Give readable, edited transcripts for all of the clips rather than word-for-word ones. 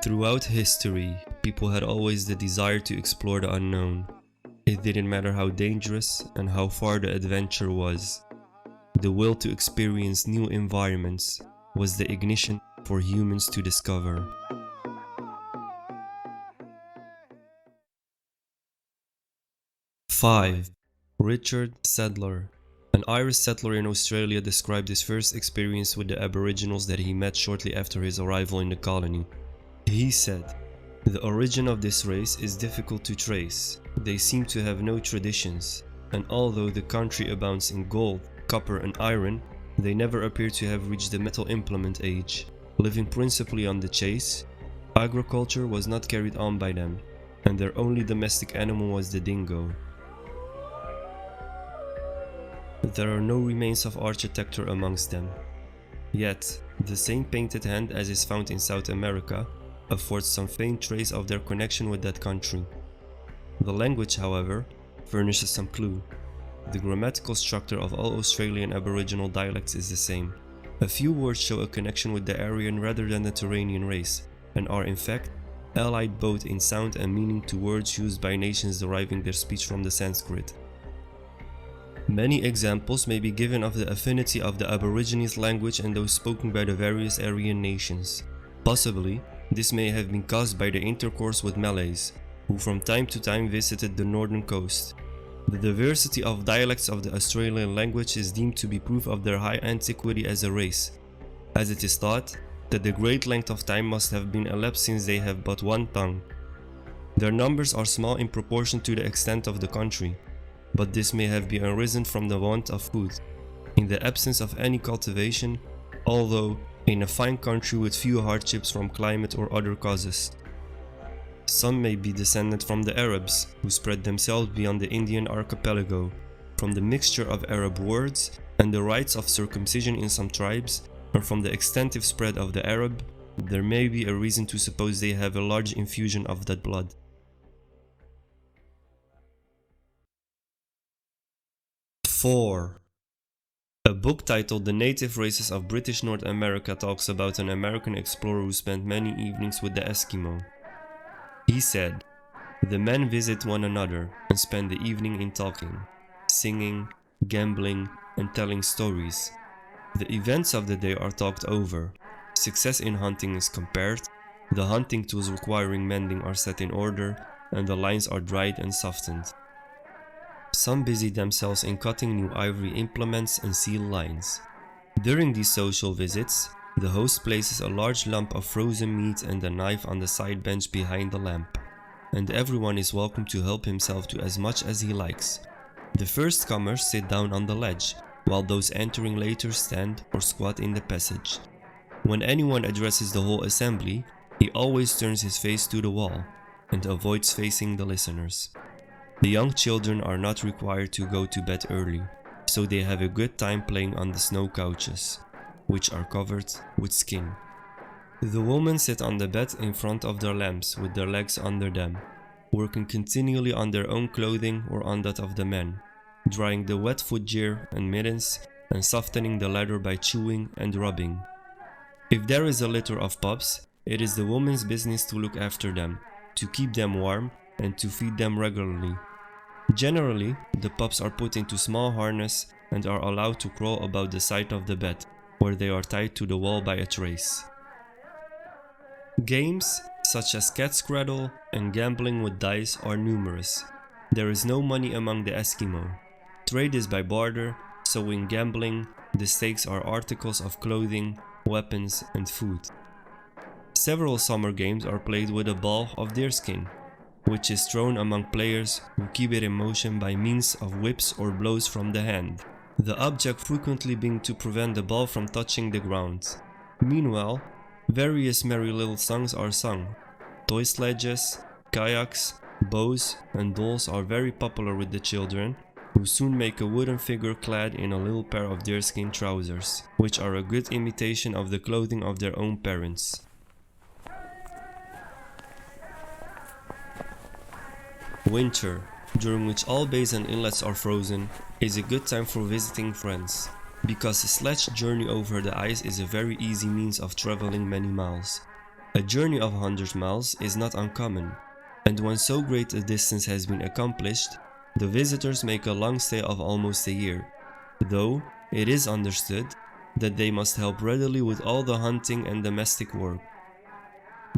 Throughout history, people had always the desire to explore the unknown. It didn't matter how dangerous and how far the adventure was. The will to experience new environments was the ignition for humans to discover. Five. Richard Sadler. An Irish settler in Australia described his first experience with the Aboriginals that he met shortly after his arrival in the colony. He said, "The origin of this race is difficult to trace. They seem to have no traditions, and although the country abounds in gold, copper and iron, they never appear to have reached the metal implement age. Living principally on the chase, agriculture was not carried on by them, and their only domestic animal was the dingo." There are no remains of architecture amongst them. Yet, the same painted hand as is found in South America affords some faint trace of their connection with that country. The language, however, furnishes some clue. The grammatical structure of all Australian Aboriginal dialects is the same. A few words show a connection with the Aryan rather than the Turanian race, and are in fact allied both in sound and meaning to words used by nations deriving their speech from the Sanskrit. Many examples may be given of the affinity of the Aborigines language and those spoken by the various Aryan nations. Possibly, this may have been caused by the intercourse with Malays, who from time to time visited the northern coast. The diversity of dialects of the Australian language is deemed to be proof of their high antiquity as a race, as it is thought that a great length of time must have been elapsed since they have but one tongue. Their numbers are small in proportion to the extent of the country, but this may have been arisen from the want of food, in the absence of any cultivation, although in a fine country with few hardships from climate or other causes. Some may be descended from the Arabs, who spread themselves beyond the Indian archipelago, from the mixture of Arab words and the rites of circumcision in some tribes, or from the extensive spread of the Arab. There may be a reason to suppose they have a large infusion of that blood. 4. A book titled The Native Races of British North America talks about an American explorer who spent many evenings with the Eskimo. He said, "The men visit one another and spend the evening in talking, singing, gambling, and telling stories. The events of the day are talked over. Success in hunting is compared, the hunting tools requiring mending are set in order, and the lines are dried and softened. Some busy themselves in cutting new ivory implements and seal lines. During these social visits, the host places a large lump of frozen meat and a knife on the side bench behind the lamp, and everyone is welcome to help himself to as much as he likes. The first comers sit down on the ledge, while those entering later stand or squat in the passage. When anyone addresses the whole assembly, he always turns his face to the wall and avoids facing the listeners. The young children are not required to go to bed early, so they have a good time playing on the snow couches, which are covered with skin. The women sit on the bed in front of their lamps with their legs under them, working continually on their own clothing or on that of the men, drying the wet footgear and mittens and softening the leather by chewing and rubbing. If there is a litter of pups, it is the woman's business to look after them, to keep them warm and to feed them regularly. Generally, the pups are put into small harness and are allowed to crawl about the side of the bed, where they are tied to the wall by a trace. Games such as cat scrattle and gambling with dice are numerous. There is no money among the Eskimo. Trade is by barter, so in gambling, the stakes are articles of clothing, weapons, and food. Several summer games are played with a ball of deerskin, which is thrown among players who keep it in motion by means of whips or blows from the hand, the object frequently being to prevent the ball from touching the ground. Meanwhile, various merry little songs are sung. Toy sledges, kayaks, bows, and dolls are very popular with the children, who soon make a wooden figure clad in a little pair of deerskin trousers, which are a good imitation of the clothing of their own parents. Winter, during which all bays and inlets are frozen, is a good time for visiting friends, because a sledge journey over the ice is a very easy means of traveling many miles. A journey of 100 miles is not uncommon, and when so great a distance has been accomplished, the visitors make a long stay of almost a year, though it is understood that they must help readily with all the hunting and domestic work.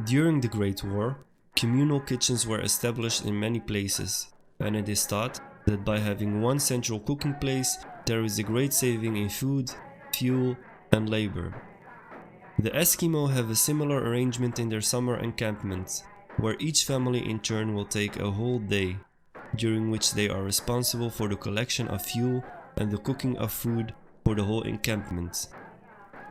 During the Great War, communal kitchens were established in many places, and it is thought that by having one central cooking place, there is a great saving in food, fuel, and labor. The Eskimo have a similar arrangement in their summer encampments, where each family in turn will take a whole day, during which they are responsible for the collection of fuel and the cooking of food for the whole encampment.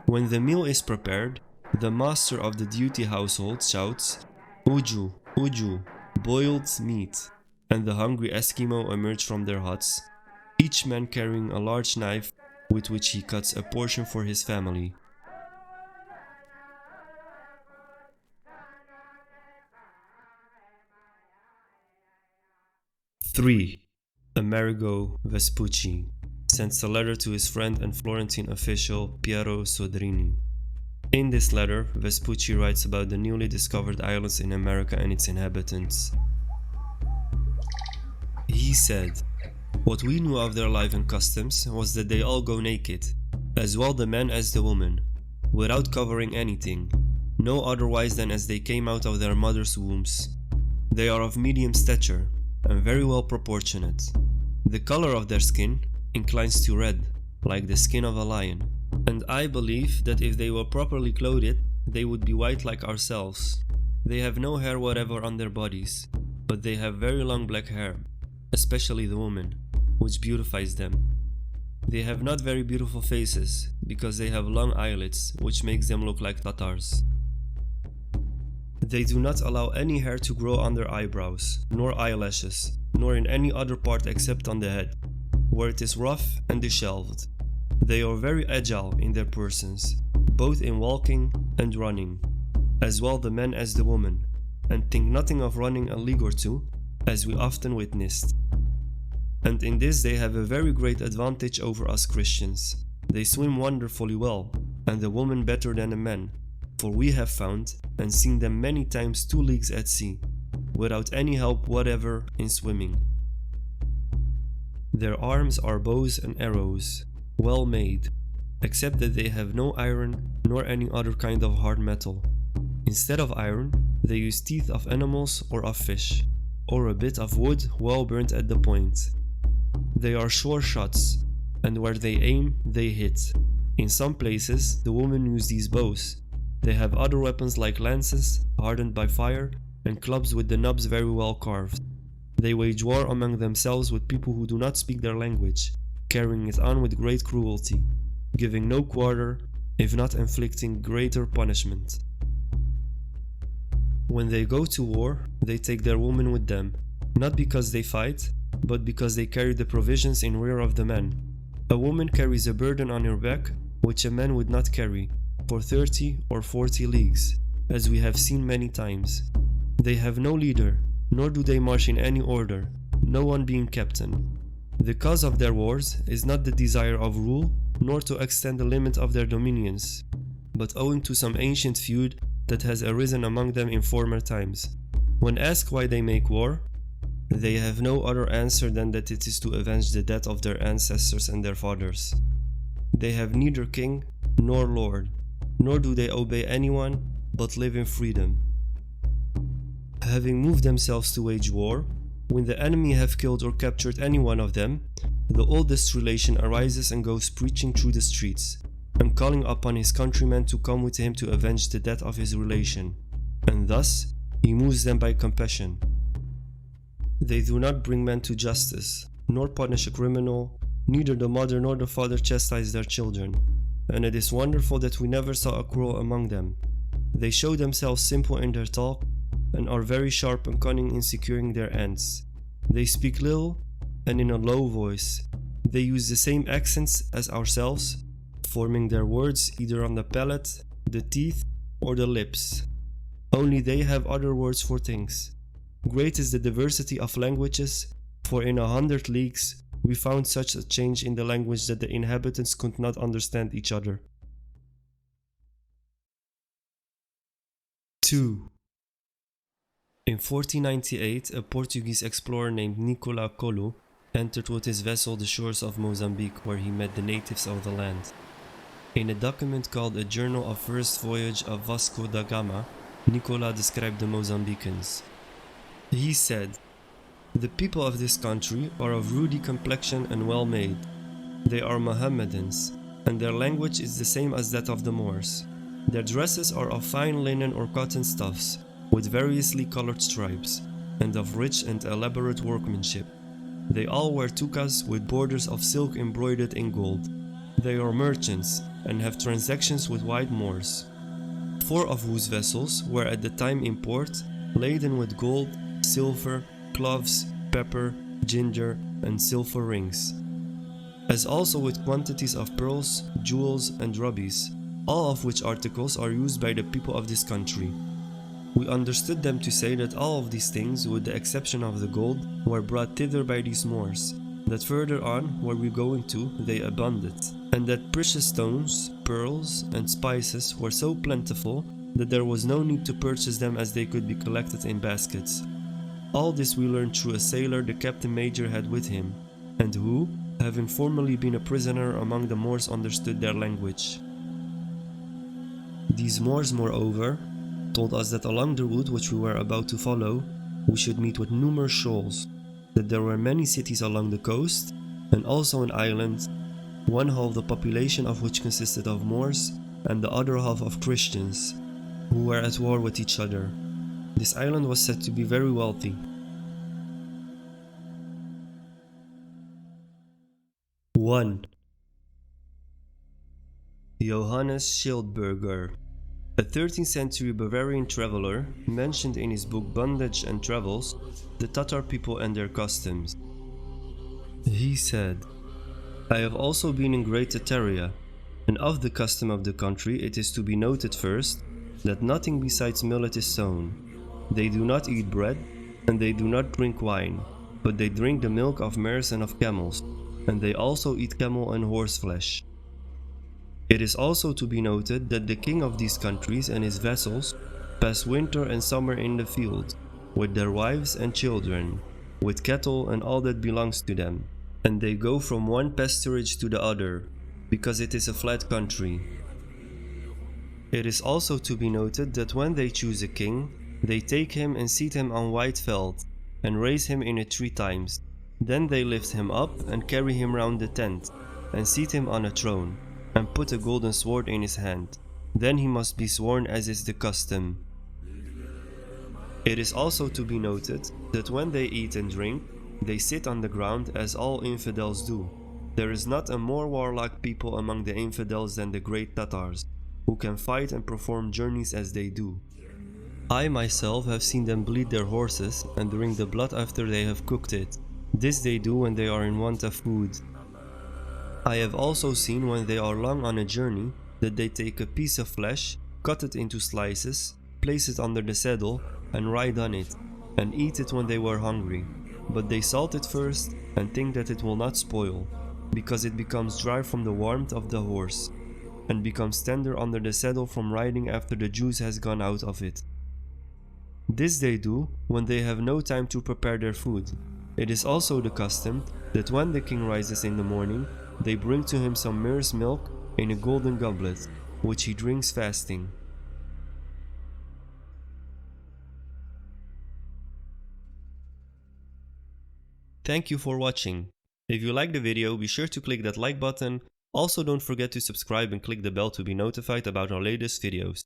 When the meal is prepared, the master of the duty household shouts, "Uju, uju," boiled meat, and the hungry Eskimo emerge from their huts, each man carrying a large knife with which he cuts a portion for his family. Three. Amerigo Vespucci sends a letter to his friend and Florentine official Piero Sodrini. In this letter, Vespucci writes about the newly discovered islands in America and its inhabitants. He said, "What we knew of their life and customs was that they all go naked, as well the men as the women, without covering anything, no otherwise than as they came out of their mothers' wombs. They are of medium stature, and very well proportionate. The color of their skin inclines to red, like the skin of a lion, and I believe that if they were properly clothed, they would be white like ourselves. They have no hair whatever on their bodies, but they have very long black hair, especially the women, which beautifies them. They have not very beautiful faces, because they have long eyelids, which makes them look like Tatars. They do not allow any hair to grow on their eyebrows, nor eyelashes, nor in any other part except on the head, where it is rough and disheveled. They are very agile in their persons, both in walking and running, as well the men as the women, and think nothing of running a league or two, as we often witnessed. And in this they have a very great advantage over us Christians. They swim wonderfully well, and the women better than the men, for we have found and seen them many times 2 leagues at sea, without any help whatever in swimming. Their arms are bows and arrows, well made, except that they have no iron nor any other kind of hard metal. Instead of iron, they use teeth of animals or of fish, or a bit of wood well burnt at the point. They are sure shots, and where they aim, they hit. In some places, the women use these bows. They have other weapons like lances, hardened by fire, and clubs with the knobs very well carved. They wage war among themselves with people who do not speak their language, carrying it on with great cruelty, giving no quarter, if not inflicting greater punishment. When they go to war, they take their women with them, not because they fight, but because they carry the provisions in rear of the men. A woman carries a burden on her back, which a man would not carry, for 30 or 40 leagues, as we have seen many times. They have no leader, nor do they march in any order, no one being captain. The cause of their wars is not the desire of rule, nor to extend the limit of their dominions, but owing to some ancient feud that has arisen among them in former times. When asked why they make war, they have no other answer than that it is to avenge the death of their ancestors and their fathers. They have neither king nor lord, nor do they obey anyone, but live in freedom. Having moved themselves to wage war, when the enemy have killed or captured any one of them, the oldest relation arises and goes preaching through the streets, and calling upon his countrymen to come with him to avenge the death of his relation, and thus he moves them by compassion. They do not bring men to justice, nor punish a criminal, neither the mother nor the father chastise their children, and it is wonderful that we never saw a quarrel among them. They show themselves simple in their talk, and are very sharp and cunning in securing their ends. They speak little and in a low voice. They use the same accents as ourselves, forming their words either on the palate, the teeth, or the lips. Only they have other words for things. Great is the diversity of languages, for in 100 leagues we found such a change in the language that the inhabitants could not understand each other. 2. In 1498, a Portuguese explorer named Nicola Colo entered with his vessel the shores of Mozambique, where he met the natives of the land. In a document called A Journal of First Voyage of Vasco da Gama, Nicola described the Mozambicans. He said, "The people of this country are of ruddy complexion and well-made. They are Mohammedans, and their language is the same as that of the Moors. Their dresses are of fine linen or cotton stuffs, with variously colored stripes, and of rich and elaborate workmanship. They all wear tukas with borders of silk embroidered in gold. They are merchants, and have transactions with white Moors, 4 of whose vessels were at the time in port, laden with gold, silver, cloves, pepper, ginger, and silver rings, as also with quantities of pearls, jewels, and rubies, all of which articles are used by the people of this country. We understood them to say that all of these things, with the exception of the gold, were brought thither by these Moors, that further on, where we going to, they abounded, and that precious stones, pearls, and spices were so plentiful that there was no need to purchase them, as they could be collected in baskets. All this we learned through a sailor the Captain Major had with him, and who, having formerly been a prisoner among the Moors, understood their language. These Moors, moreover, told us that along the route which we were about to follow, we should meet with numerous shoals, that there were many cities along the coast, and also an island, one half the population of which consisted of Moors, and the other half of Christians, who were at war with each other. This island was said to be very wealthy. 1. Johannes Schildberger, a 13th century Bavarian traveler, mentioned in his book Bondage and Travels the Tatar people and their customs. He said, "I have also been in Great Tataria, and of the custom of the country it is to be noted first, that nothing besides millet is sown. They do not eat bread, and they do not drink wine, but they drink the milk of mares and of camels, and they also eat camel and horse flesh. It is also to be noted that the king of these countries and his vassals pass winter and summer in the field, with their wives and children, with cattle and all that belongs to them, and they go from one pasturage to the other, because it is a flat country. It is also to be noted that when they choose a king, they take him and seat him on white felt, and raise him in it 3 times. Then they lift him up and carry him round the tent, and seat him on a throne, and put a golden sword in his hand. Then he must be sworn, as is the custom. It is also to be noted that when they eat and drink, they sit on the ground as all infidels do. There is not a more warlike people among the infidels than the great Tatars, who can fight and perform journeys as they do. I myself have seen them bleed their horses and drink the blood after they have cooked it. This they do when they are in want of food. I have also seen, when they are long on a journey, that they take a piece of flesh, cut it into slices, place it under the saddle, and ride on it, and eat it when they were hungry. But they salt it first, and think that it will not spoil, because it becomes dry from the warmth of the horse, and becomes tender under the saddle from riding after the juice has gone out of it. This they do when they have no time to prepare their food. It is also the custom that when the king rises in the morning, they bring to him some mare's milk in a golden goblet, which he drinks fasting. Thank you for watching. If you liked the video, be sure to click that like button. Also, don't forget to subscribe and click the bell to be notified about our latest videos.